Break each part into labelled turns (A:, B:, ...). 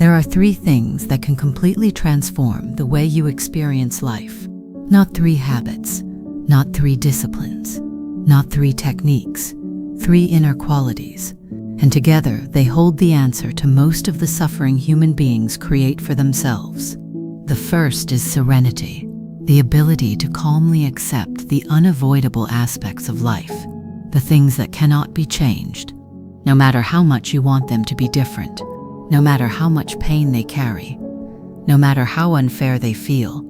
A: There are 3 things that can completely transform the way you experience life. Not 3 habits, not 3 disciplines, not 3 techniques, 3 inner qualities. And together they hold the answer to most of the suffering human beings create for themselves. The first is serenity, the ability to calmly accept the unavoidable aspects of life, the things that cannot be changed, no matter how much you want them to be different, no matter how much pain they carry, no matter how unfair they feel,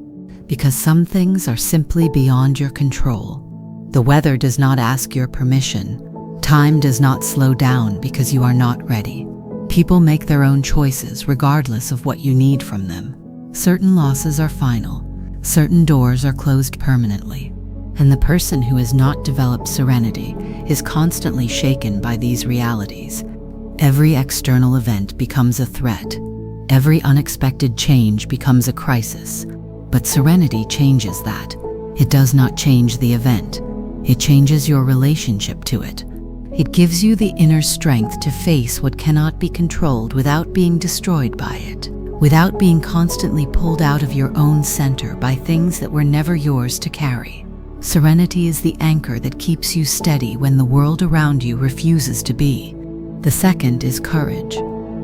A: because some things are simply beyond your control. The weather does not ask your permission. Time does not slow down because you are not ready. People make their own choices regardless of what you need from them. Certain losses are final. Certain doors are closed permanently. And the person who has not developed serenity is constantly shaken by these realities. Every external event becomes a threat. Every unexpected change becomes a crisis. But serenity changes that. It does not change the event. It changes your relationship to it. It gives you the inner strength to face what cannot be controlled without being destroyed by it, without being constantly pulled out of your own center by things that were never yours to carry. Serenity is the anchor that keeps you steady when the world around you refuses to be. The second is courage.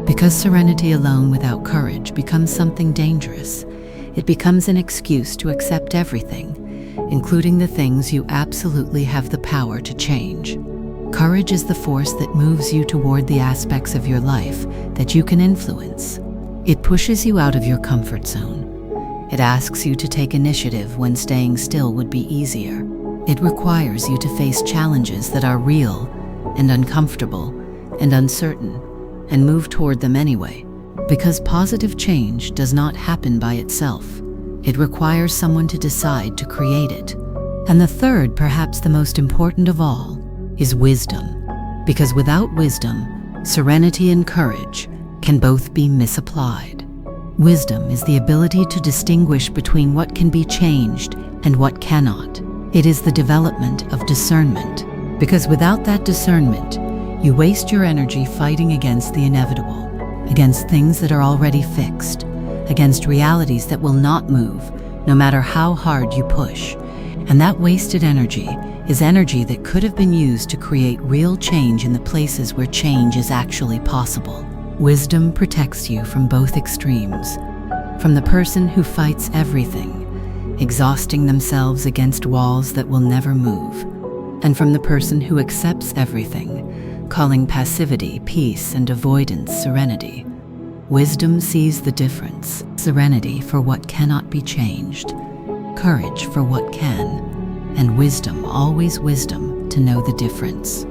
A: Because serenity alone without courage becomes something dangerous. It becomes an excuse to accept everything, including the things you absolutely have the power to change. Courage is the force that moves you toward the aspects of your life that you can influence. It pushes you out of your comfort zone. It asks you to take initiative when staying still would be easier. It requires you to face challenges that are real and uncomfortable and uncertain, and move toward them anyway. Because positive change does not happen by itself. It requires someone to decide to create it. And the third, perhaps the most important of all, is wisdom. Because without wisdom, serenity and courage can both be misapplied. Wisdom is the ability to distinguish between what can be changed and what cannot. It is the development of discernment. Because without that discernment, you waste your energy fighting against the inevitable, against things that are already fixed, against realities that will not move, no matter how hard you push. And that wasted energy is energy that could have been used to create real change in the places where change is actually possible. Wisdom protects you from both extremes, from the person who fights everything, exhausting themselves against walls that will never move, and from the person who accepts everything, calling passivity peace and avoidance serenity. Wisdom sees the difference, serenity for what cannot be changed, courage for what can, and wisdom, always wisdom, to know the difference.